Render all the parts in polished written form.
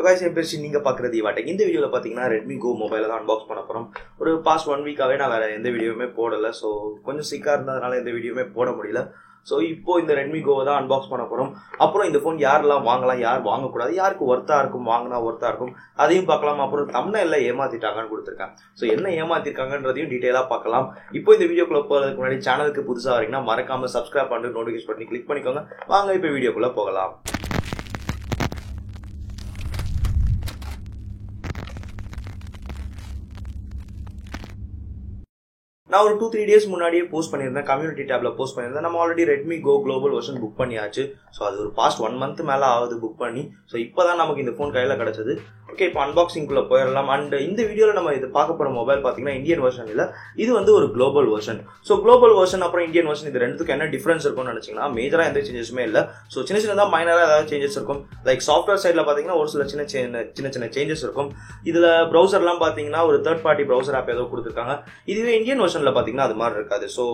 guys, நீங்க பாக்குறது இவாட்டெக். இந்த வீடியோல பாத்தீங்கன்னா Redmi Go மொபைல தான் அன்பாக்ஸ் பண்ண போறோம். ஒரு பாஸ்ட் 1 வீக்காவே நான் வேற எந்த வீடியோவுமே போடல. சோ கொஞ்சம் சிக்கா இருந்ததனால எந்த வீடியோவுமே போட முடியல. சோ இப்போ இந்த Redmi Go தான் அன்பாக்ஸ் பண்ண போறோம். அப்புறம் இந்த போன் யாரெல்லாம் வாங்கலாம், யார் வாங்க கூடாது, யாருக்கு வர்த்தா இருக்கும், வாங்கினா வர்த்தா இருக்கும், அதையும் பார்க்கலாம். அப்புறம் தம்ப்நெயில்ல ஏமாத்திட்டாங்கன்னு கொடுத்திருக்கேன். சோ என்ன ஏமாத்திருக்காங்கன்றதையும் டீடைலா பார்க்கலாம். இப்போ இந்த வீடியோக்குள்ள போறதுக்கு முன்னாடி சேனலுக்கு புதுசா வரீங்கன்னா மறக்காம சப்ஸ்கிரைப் பண்ணிட்டு நோட்டிஃபிகேஷன் பண்ணி கிளிக் பண்ணிக்கோங்க. வாங்க இப்போ வீடியோக்குள்ள போகலாம். நான் ஒரு 2-3 டேஸ் முன்னாடியே போஸ்ட் பண்ணியிருந்தேன், கம்யூனிட்டி டேப்ல போஸ்ட் பண்ணியிருந்தேன். நம்ம already Redmi Go global version book பண்ணியாச்சு. ஸோ அது ஒரு பாஸ்ட் 1 மந்த் மேலே ஆகுது புக் பண்ணி. ஸோ இப்போதான் நமக்கு இந்த ஃபோன் கையில் கிடைச்சது. ஓகே, இப்போ அன்பாக்சிங்குள்ள போயிடலாம். அண்ட் இந்த வீடியோவில் நம்ம இது பார்க்க போகிற மொபைல் பார்த்தீங்கன்னா இந்தியன் வெர்ஷன் இல்லை, இது வந்து ஒரு global version. So global version அப்புறம் இந்தியன் வெர்ஷன் இது ரெண்டுத்துக்கு என்ன டிஃபரன்ஸ் இருக்கும்னு நினைச்சிங்கன்னா மேஜராக எந்த சேஞ்சஸுமே இல்லை. ஸோ சின்ன சின்னதாக மைனராக ஏதாவது சேஞ்சஸ் இருக்கும். லைக் சாஃப்ட்வேர் சைடில் பார்த்தீங்கன்னா ஒரு சில சின்ன சேஞ்சஸ் இருக்கும். இதில் ப்ரௌசர்லாம் பார்த்தீங்கன்னா ஒரு தேர்ட் பார்ட்டி ப்ரௌசர் ஆப் ஏதோ கொடுத்துருக்காங்க. இதுவே இந்தியன் வெர்ஷனில் பார்த்தீங்கன்னா அது மாதிரி இருக்காது. ஸோ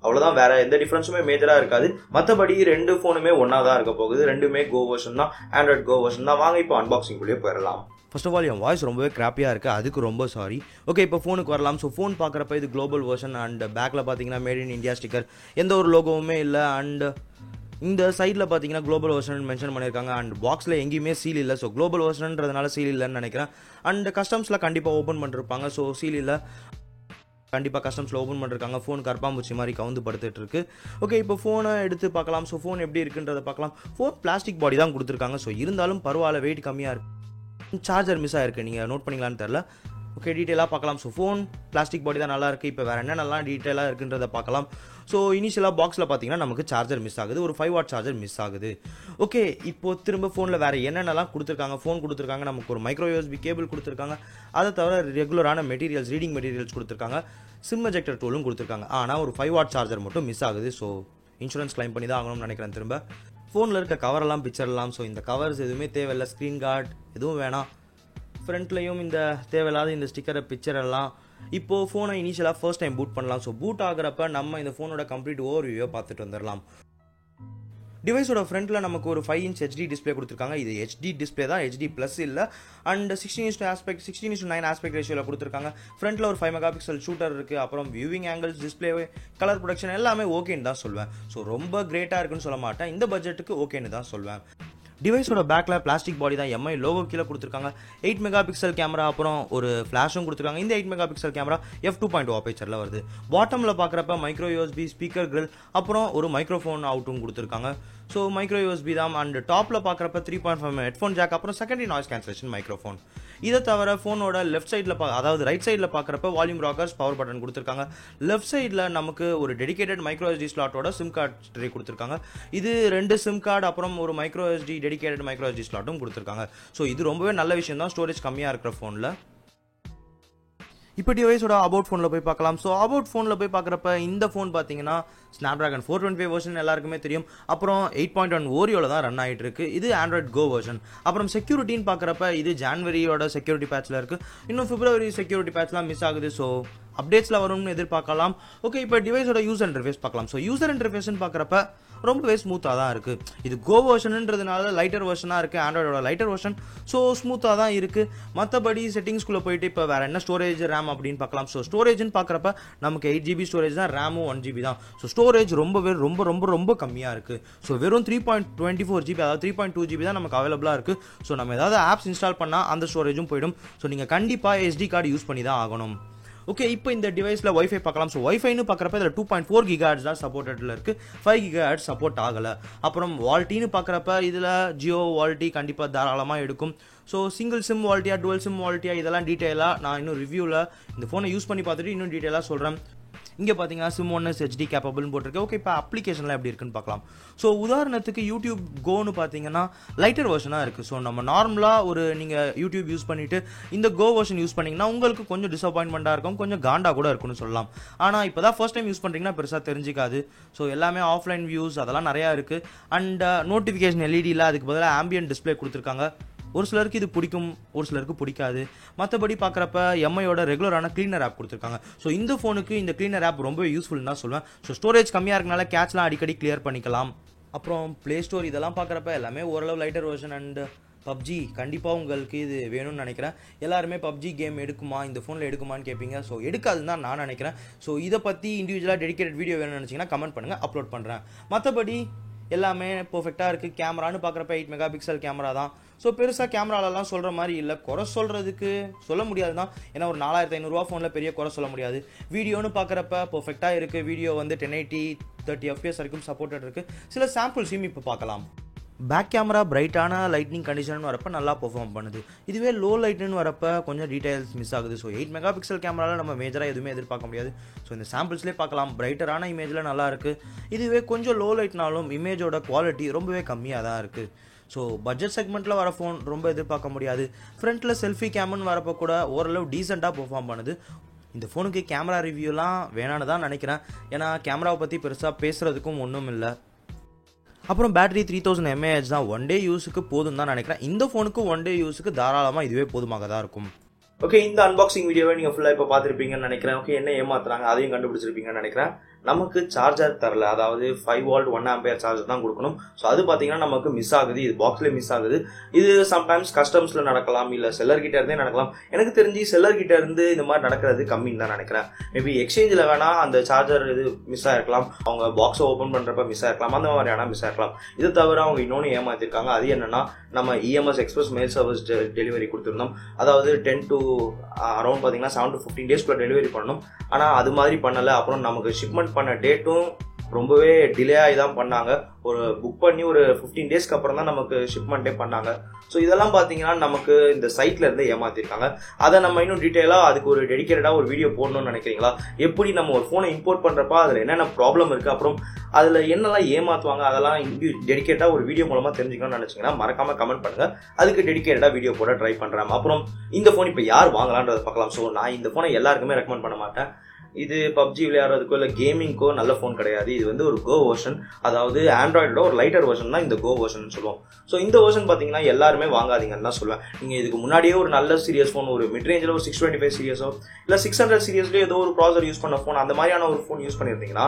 அவ்வளவுதான், வேற எந்த டிஃபரன்ஸுமே மேஜரா இருக்காது. மற்றபடி ரெண்டு போனுமே ஒன்னா தான் இருக்க போகுது. ரெண்டுமே கோ வெர்ஷன் தான், ஆண்ட்ராய்ட் கோ வெர்ஷன் தான். வாங்க இப்போ அன்பாக்சிங் குள்ளே போயிடலாம். ஃபர்ஸ்ட் ஆஃப் ஆல் என் வாய்ஸ் ரொம்பவே கிராப்பியாக இருக்குது, அதுக்கு ரொம்ப சாரி. ஓகே, இப்போ ஃபோனுக்கு வரலாம். ஸோ ஃபோன் பார்க்குறப்ப இது குளோபல் வெர்ஷன் அண்ட் பேக்கில் பார்த்தீங்கன்னா மேட் இன் இந்தியா ஸ்டிக்கர், எந்த ஒரு லோகோவுமே இல்லை. அண்ட் இந்த சைடில் பார்த்தீங்கன்னா குளோபல் வெர்ஷன் மென்ஷன் பண்ணியிருக்காங்க. அண்ட் பாக்ஸில் எங்கேயுமே சீல் இல்லை. ஸோ குளோபல் வெர்ஷன்றதுனால சீல் இல்லைன்னு நினைக்கிறேன். அண்ட் கஸ்டம்ஸில் கண்டிப்பாக ஓப்பன் பண்ணிருப்பாங்க. ஸோ சீல் இல்லை, கண்டிப்பாக கஸ்டம்ஸில் ஓப்பன் பண்ணிருக்காங்க. ஃபோன் கற்பாம்பூச்சி மாதிரி கவுந்து படுத்துட்டு இருக்கு. ஓகே, இப்போ ஃபோனை எடுத்து பார்க்கலாம். ஸோ ஃபோன் எப்படி இருக்குன்றதை பார்க்கலாம். ஃபோன் பிளாஸ்டிக் பாடி தான் கொடுத்துருக்காங்க. ஸோ இருந்தாலும் பரவாயில்ல, வெயிட் கம்மியாக இருக்கு. சார்ஜர் மிஸ் ஆயிருக்கு, நீங்கள் நோட் பண்ணிக்கலான்னு தெரில. ஓகே, டீட்டெயிலாக பார்க்கலாம். ஸோ ஃபோன் பிளாஸ்டிக் பாடி தான் நல்லா இருக்குது. இப்போ வேறு என்ன நல்லா டீட்டெயிலாக இருக்குன்றதை பார்க்கலாம். ஸோ இனிஷியலாக பாக்ஸில் பார்த்தீங்கன்னா நமக்கு சார்ஜர் மிஸ் ஆகுது, ஒரு 5 வாட் சார்ஜர் மிஸ் ஆகுது. ஓகே, இப்போ திரும்ப ஃபோனில் வேறு என்னென்னலாம் கொடுத்துருக்காங்க. ஃபோன் கொடுத்துருக்காங்க, நமக்கு ஒரு மைக்ரோ USB கேபிள் கொடுத்துருக்காங்க. அதை தவிர ரெகுலரான மெட்டீரியல்ஸ், ரீடிங் மெட்டீரியல்ஸ் கொடுத்துருக்காங்க. சிம் எஜெக்டர் டூலும் கொடுத்துருக்காங்க. ஆனால் ஒரு 5 வாட் சார்ஜர் மட்டும் மிஸ் ஆகுது. ஸோ இன்சூரன்ஸ் கிளைம் பண்ணி தான் ஆகணும்னு நினைக்கிறேன். திரும்ப ஃபோனில் இருக்க கவரெல்லாம் பிக்சர்லாம். ஸோ இந்த கவர்ஸ் எதுவுமே தேவையில்லை, ஸ்க்ரீன் கார்டு எதுவும் வேணாம். ஃப்ரண்ட்லையும் இந்த தேவையில்லாத இந்த ஸ்டிக்கரை பிக்சர் எல்லாம். இப்போ ஃபோனை இனிஷியலாக ஃபர்ஸ்ட் டைம் பூட் பண்ணலாம். ஸோ பூட் ஆகிறப்ப நம்ம இந்த ஃபோனோட கம்ப்ளீட் ஓவர் வியூவை பார்த்துட்டு வந்துடலாம். டிவைஸோட ஃப்ரண்ட்டில் நமக்கு ஒரு 5 inch HD டிஸ்பிளே கொடுத்துருக்காங்க. இது HD டிஸ்பிளே தான், HD ப்ளஸ் இல்லை. அண்ட் 16:9 ஆஸ்பெக்ட் ரேஷியோவில் கொடுத்துருக்காங்க. ஃப்ரண்ட்டில் ஒரு 5 மெகாபிக்சல் ஷூட்டர் இருக்குது. அப்புறம் viewing angles, display, colour production எல்லாமே ஓகேன்னு தான் சொல்வேன். ஸோ ரொம்ப கிரேட்டாக இருக்குன்னு சொல்ல மாட்டேன், இந்த பட்ஜெட்டுக்கு ஓகேன்னு தான் சொல்வேன். டிவைஸோட பேக்கில் பிளாஸ்டிக் பாடி தான், MI லோகோ கீழே கொடுத்துருக்காங்க. 8 மெகாபிக்சல் கேமரா, அப்புறம் ஒரு ஃப்ளாஷும் கொடுத்துருக்காங்க. இந்த 8 மெகாபிக்சல் கேமரா f2.2 ஆபேச்சரில் வருது. பாட்டமில் பார்க்குறப்ப மைக்ரோ USB ஸ்பீக்கர் கிரில், அப்புறம் ஒரு மைக்ரோஃபோன் அவுட்டும் கொடுத்துருக்காங்க. ஸோ மைக்ரோ USB தான். அண்ட் டாப்பில் பார்க்குறப்ப 3.5 ஹெட்ஃபோன் ஜாக், அப்புறம் செகண்டரி நாய்ஸ் கேன்சலேஷன் மைக்ரோஃபோன். இதை தவிர ஃபோனோட லெஃப்ட் சைடில் அதாவது ரைட் சைடில் பார்க்குறப்ப வால்யூம் ராக்கர்ஸ், பவர் பட்டன் கொடுத்துருக்காங்க. லெஃப்ட் சைடில் நமக்கு ஒரு டெடிகேட்டட் மைக்ரோ SD ஸ்லாட்டோட சிம் கார்டு ட்ரே கொடுத்துருக்காங்க. இது 2 சிம் கார்டு, அப்புறம் ஒரு micro SD dedicated micro SD ஸ்லாட்டும் கொடுத்துருக்காங்க. ஸோ இது ரொம்பவே நல்ல விஷயம் தான் ஸ்டோரேஜ் கம்மியாக இருக்கிற ஃபோனில். இப்போ டிவைஸோட அபவுட் ஃபோனில் போய் பார்க்கலாம். ஸோ அபவுட் ஃபோனில் போய் பார்க்குறப்ப இந்த ஃபோன் பார்த்தீங்கன்னா Snapdragon 425 வெர்ஷன் எல்லாருக்குமே தெரியும். அப்புறம் 8.1 ஓரியோவில் தான் ரன் ஆகிட்டு இருக்கு. இது ஆண்ட்ராய்ட் கோ வெர்ஷன். அப்புறம் செக்யூரிட்டின்னு பார்க்குறப்ப இது ஜான்வரியோட செக்யூரிட்டி பேட்சில் இருக்குது. இன்னும் பிப்ரவரி செக்யூரிட்டி பேட்ச்லாம் மிஸ் ஆகுது. ஸோ அப்டேட்ஸில் வரும்னு எதிர்பார்க்கலாம். ஓகே, இப்போ டிவைஸோட யூசர் இன்டர்ஃபேஸ் பார்க்கலாம். ஸோ யூசர் இன்டர்ஃபேஸ்ன்னு பார்க்குறப்ப ரொம்பவே ஸ்மூத்தாக தான் இருக்குது. இது கோ வெர்ஷன்ன்றதுனால லைட்டர் வெர்ஷனாக இருக்குது, ஆண்ட்ராய்டோட லைட்டர் வெர்ஷன். ஸோ ஸ்மூத்தாக தான் இருக்குது. மற்றபடி செட்டிங்ஸ்குள்ளே போயிட்டு இப்போ வேறு என்ன ஸ்டோரேஜ், ரேம் அப்படின்னு பார்க்கலாம். ஸோ ஸ்டோரேஜ்னு பார்க்குறப்ப நமக்கு 8 GB ஸ்டோரேஜ் தான், ரேமும் 1 GB தான். ஸோ ஸ்டோரேஜ் ரொம்பவே ரொம்ப ரொம்ப ரொம்ப கம்மியாக இருக்குது. ஸோ வெறும் 3.24 GB, அதாவது 3.2 GB தான் நமக்கு அவைலபிளாக இருக்குது. ஸோ நம்ம ஏதாவது ஆப்ஸ் இன்ஸ்டால் பண்ணால் அந்த ஸ்டோரேஜும் போயிடும். ஸோ நீங்கள் கண்டிப்பாக SD கார்டு யூஸ் பண்ணி தான் ஆகணும். ஓகே, இப்போ இந்த டிவைஸில் வைஃபை பார்க்கலாம். ஸோ வைஃபைன்னு பார்க்குறப்ப இதில் 2.4 GHz தான் சப்போர்ட்டடில் இருக்குது, 5 GHz சப்போர்ட் ஆகலை. அப்புறம் வால்ட்டின்னு பார்க்குறப்ப இதில் ஜியோ வால்ட்டி கண்டிப்பாக தாராளமாக எடுக்கும். ஸோ சிங்கிள் சிம் வால்ட்டியா, டுவல் சிம் வால்ட்டியா, இதெல்லாம் டீட்டெயிலாக நான் இன்னும் ரிவ்யூவில் இந்த ஃபோனை யூஸ் பண்ணி பார்த்துட்டு இன்னும் டீட்டெயிலாக சொல்கிறேன். இங்கே பார்த்தீங்கன்னா SIM 1 HD கேப்பபிள்னு போட்டிருக்கு. ஓகே, இப்போ அப்ளிகேஷன்லாம் எப்படி இருக்குன்னு பார்க்கலாம். ஸோ உதாரணத்துக்கு யூடியூப் கோன்னு பார்த்தீங்கன்னா லைட்டர் வெர்ஷனாக இருக்குது. ஸோ நம்ம நார்மலாக நீங்கள் யூடியூப் யூஸ் பண்ணிவிட்டு இந்த கோ வெர்ஷன் யூஸ் பண்ணிங்கன்னா உங்களுக்கு கொஞ்சம் டிசப்பாயின்மெண்ட்டாக இருக்கும், கொஞ்சம் காண்டா கூட இருக்குன்னு சொல்லலாம். ஆனால் இப்போ தான் ஃபர்ஸ்ட் டைம் யூஸ் பண்ணுறீங்கன்னா பெருசாக தெரிஞ்சிக்காது. ஸோ எல்லாமே ஆஃப்லைன் வியூஸ் அதெல்லாம் நிறையா இருக்குது. அண்ட் நோட்டிஃபிகேஷன் LED அதுக்கு பதிலாக ஆம்பியன்ட் டிஸ்பிளே கொடுத்துருக்காங்க. ஒரு சிலருக்கு இது பிடிக்கும், ஒரு சிலருக்கு பிடிக்காது. மற்றபடி பார்க்குறப்ப MIயோட ரெகுலரான கிளீனர் ஆப் கொடுத்துருக்காங்க. ஸோ இந்த ஃபோனுக்கு இந்த கிளீனர் ஆப் ரொம்ப யூஸ்ஃபுல்னு தான் சொல்லுவேன். ஸோ ஸ்டோரேஜ் கம்மியாக இருக்கனால கேட்ச்லாம் அடிக்கடி கிளியர் பண்ணிக்கலாம். அப்புறம் ப்ளே ஸ்டோர் இதெல்லாம் பார்க்குறப்ப எல்லாமே ஓரளவு லைட்டர் வெர்ஷன் அண்ட் பப்ஜி கண்டிப்பாக உங்களுக்கு இது வேணும்னு நினைக்கிறேன். எல்லாருமே பப்ஜி கேம் எடுக்குமா, இந்த ஃபோனில் எடுக்குமான்னு கேட்பீங்க. ஸோ எடுக்காதுன்னு தான் நான் நினைக்கிறேன். ஸோ இதை பற்றி இண்டிவிஜுவலாக டெடிகேட்டட் வீடியோ வேணும்னு நினச்சிங்கன்னா கமெண்ட் பண்ணுங்கள், அப்லோட் பண்ணுறேன். மற்றபடி எல்லாமே பர்ஃபெக்டாக இருக்குது. கேமரான்னு பார்க்குறப்ப 8 மெகா பிக்சல் கேமரா தான். ஸோ பெருசாக கேமராலலாம் சொல்கிற மாதிரி இல்லை. குறை சொல்கிறதுக்கு சொல்ல முடியாது தான், ஏன்னா ஒரு 4500 ஃபோனில் பெரிய குறை சொல்ல முடியாது. வீடியோன்னு பார்க்குறப்ப பர்ஃபெக்டாக இருக்குது. வீடியோ வந்து 1080 30 FPS வரைக்கும் சப்போர்ட்டட் இருக்குது. சில சாம்பிள்ஸையும் இப்போ பார்க்கலாம். பேக் கேமரா பிரைட்டான லைட்னிங் கண்டிஷன் வரப்போ நல்லா பெர்ஃபார்ம் பண்ணுது. இதுவே லோ லைட்னு வரப்போ கொஞ்சம் டீடைல்ஸ் மிஸ் ஆகுது. ஸோ 8 மெகா பிக்சல் கேமராவில் நம்ம மேஜராக எதுவுமே எதிர்பார்க்க முடியாது. ஸோ இந்த சாம்பிள்ஸ்லேயே பார்க்கலாம், பிரைட்டரான இமேஜில் நல்லா இருக்குது. இதுவே கொஞ்சம் லோ லைட்னாலும் இமேஜோட குவாலிட்டி ரொம்பவே கம்மியாக தான் இருக்குது. ஸோ பட்ஜெட் செக்மெண்ட்டில் வர ஃபோன் ரொம்ப எதிர்பார்க்க முடியாது. ஃப்ரண்ட்டில் செல்ஃபி கேம்னு வரப்போ கூட ஓரளவு டீசெண்டாக பெர்ஃபார்ம் பண்ணுது. இந்த ஃபோனுக்கு கேமரா ரிவ்யூலாம் வேணான்னு தான் நினைக்கிறேன், ஏன்னா கேமராவை பற்றி பெருசாக பேசுகிறதுக்கும் ஒன்றும் இல்லை. அப்புறம் பேட்டரி 3000 mAh தான், ஒன் டே யூஸுக்கு போதும் தான் நினைக்கிறேன். இந்த ஃபோனுக்கு ஒன் டே யூஸுக்கு தாராளமாக இதுவே போதுமாக தான் இருக்கும். ஓகே, இந்த அன்பாக்சிங் வீடியோவை நீங்கள் ஃபுல்லாக இப்போ பார்த்துருப்பீங்கன்னு நினைக்கிறேன். ஓகே, என்ன ஏமாத்துறாங்க அதையும் கண்டுபிடிச்சிருப்பீங்கன்னு நினைக்கிறேன். நமக்கு சார்ஜர் தரல, அதாவது 5 volt 1 ampere சார்ஜர் தான் கொடுக்கணும். ஸோ அது பார்த்தீங்கன்னா நமக்கு மிஸ் ஆகுது, இது பாக்ஸ்லேயே மிஸ் ஆகுது. இது சம்டைம்ஸ் கஸ்டம்ஸில் நடக்கலாம், இல்லை செல்லர் கிட்ட இருந்தே நடக்கலாம். எனக்கு தெரிஞ்சு செல்லர் கிட்ட இருந்து இந்த மாதிரி நடக்கிறது கம்மின்னு தான் நினைக்கிறேன். மேபி எக்ஸ்சேஞ்சில் வேணா அந்த சார்ஜர் இது மிஸ் ஆகிருக்கலாம், அவங்க பாக்ஸை ஓப்பன் பண்ணுறப்ப மிஸ் ஆகிருக்கலாம், அந்த மாதிரியான மிஸ் ஆகிருக்கலாம். இதை தவிர அவங்க இன்னொன்று ஏமாத்திருக்காங்க. அது என்னன்னா, நம்ம EMS express mail service delivery கொடுத்துருந்தோம். அதாவது 10 to அரௌண்ட் பார்த்தீங்கன்னா 7 to 15 daysக்குள்ள டெலிவரி பண்ணணும். ஆனால் அது மாதிரி பண்ணலை. அப்புறம் நமக்கு ஷிப்மெண்ட் பண்ண டேட்டும் ரொம்பவே டிலே ஆகி தான் பண்ணாங்க. ஒரு புக் பண்ணி ஒரு 15 daysக்கு அப்புறம் தான் நமக்கு ஷிப்மெண்ட்டே பண்ணாங்க. ஸோ இதெல்லாம் பார்த்தீங்கன்னா நமக்கு இந்த சைட்ல இருந்து ஏமாத்திருக்காங்க. அதை நம்ம இன்னும் டீட்டெயிலாக அதுக்கு ஒரு டெடிகேட்டடாக ஒரு வீடியோ போடணும்னு நினைக்கிறீங்களா? எப்படி நம்ம ஒரு ஃபோனை இம்போர்ட் பண்ணுறப்ப அதில் என்னென்ன ப்ராப்ளம் இருக்குது, அப்புறம் அதில் என்னெல்லாம் ஏமாற்றுவாங்க, அதெல்லாம் டெடிகேட்டாக ஒரு வீடியோ மூலமாக தெரிஞ்சுக்கணும்னு நினச்சிங்கன்னா மறக்காமல் கமெண்ட் பண்ணுங்கள். அதுக்கு டெடிகேட்டடாக வீடியோ போட ட்ரை பண்ணுறேன். அப்புறம் இந்த ஃபோன் இப்போ யார் வாங்கலான்றதை பார்க்கலாம். ஸோ நான் இந்த ஃபோனை எல்லாருக்குமே ரெக்கமெண்ட் பண்ண மாட்டேன். இது பப்ஜி விளையாடுறதுக்கோ இல்லை கேமிங்க்கோ நல்ல ஃபோன் கிடையாது. இது வந்து ஒரு கோ வெர்ஷன், அதாவது ஆண்ட்ராய்டோட ஒரு லைட்டர் வெர்ஷன் தான் இந்த கோ வெர்ஷன் சொல்லுவோம். ஸோ இந்த வெர்ஷன் பார்த்தீங்கன்னா எல்லாருமே வாங்காதீங்கன்னு தான் சொல்லுவேன். நீங்கள் இதுக்கு முன்னாடியே ஒரு நல்ல சீரியஸ் ஃபோன், ஒரு மிட் ரேஞ்சில் ஒரு 625 சீரியஸோ இல்லை 600 சீரியஸ்லேயே ஏதோ ஒரு ப்ராசர் யூஸ் பண்ண ஃபோன், அந்த மாதிரியான ஒரு ஃபோன் யூஸ் பண்ணியிருந்தீங்கன்னா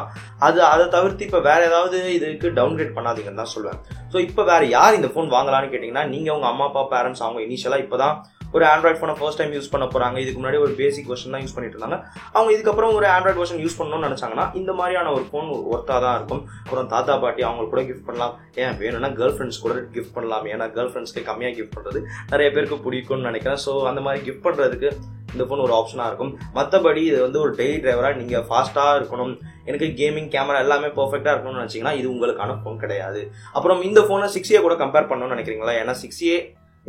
அதை தவிர்த்து இப்போ வேற ஏதாவது இதுக்கு டவுன்கிரேட் பண்ணாதீங்கன்னு தான் சொல்லுவேன். ஸோ இப்போ வேற யார் இந்த ஃபோன் வாங்கலான்னு கேட்டிங்கன்னா, நீங்கள் உங்கள் அம்மா அப்பா பேரண்ட்ஸ், அவங்க இனிஷியலாக இப்போ தான் ஒரு ஆண்ட்ராய்ட் ஃபோனை ஃபர்ஸ்ட் டைம் யூஸ் பண்ண போகிறாங்க. இதுக்கு முன்னாடி ஒரு பேசிக் வெர்ஷன் தான் யூஸ் பண்ணிட்டு இருந்தாங்க. அவங்க இதுக்கப்புறம் ஒரு ஆண்ட்ராய்ட் வெர்ஷன் யூஸ் பண்ணணும்னு நினச்சாங்கன்னா இந்த மாதிரியான ஒரு ஃபோன் ஒர்த்தாக தான் இருக்கும். அப்புறம் தாத்தா பாட்டி அவங்களுக்கு கூட கிஃப்ட் பண்ணலாம். ஏன் வேணும்னா கேர்ள் ஃப்ரெண்ட்ஸ் கூட கிஃப்ட் பண்ணலாம். ஏன்னா கேர்ள் ஃப்ரெண்ட்ஸ்க்கு கம்மியாக கிஃப்ட் பண்ணுறது நிறைய பேருக்கு பிடிக்கும்னு நினைக்கிறேன். ஸோ அந்த மாதிரி கிஃப்ட் பண்ணுறதுக்கு இந்த ஃபோன் ஒரு ஆப்ஷனாக இருக்கும். மற்றபடி இது வந்து ஒரு டெய்லி டிரைவராக நீங்கள் ஃபாஸ்ட்டாக இருக்கணும், எனக்கு கேமிங் கேமரா எல்லாமே பர்ஃபெக்டாக இருக்கணும்னு நினச்சிங்கன்னா இது உங்களுக்கான ஃபோன் கிடையாது. அப்புறம் இந்த ஃபோனை 6A கூட கம்பேர் பண்ணணும்னு நினைக்கிறீங்களா? ஏன்னா 6A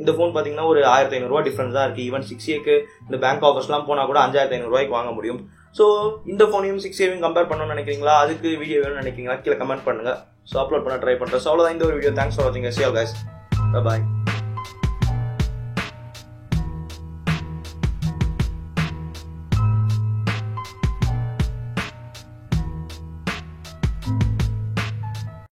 இந்த ஃபோன் பார்த்தீங்கன்னா ஒரு 1500 டிஃபரன்ஸ் தான் இருக்குது. ஈவன் 6Aக்கு இந்த பேங்க் ஆஃபர்ஸ்லாம் போனால் கூட 5500 வாங்க முடியும். ஸோ இந்த ஃபோனையும் 6Aவையும் கம்பேர் பண்ணணும்னு நினைக்கிறீங்களா? அதுக்கு வீடியோ வேணும்னு நினைக்கிறீங்களா? கீழே கமெண்ட் பண்ணுங்கள். ஸோ அப்லோட் பண்ண ட்ரை பண்ணுறேன். ஸோ அவ்வளோதான் இந்த ஒரு வீடியோ. தேங்க்ஸ் ஃபார் வாட்சிங். See you guys. Bye bye.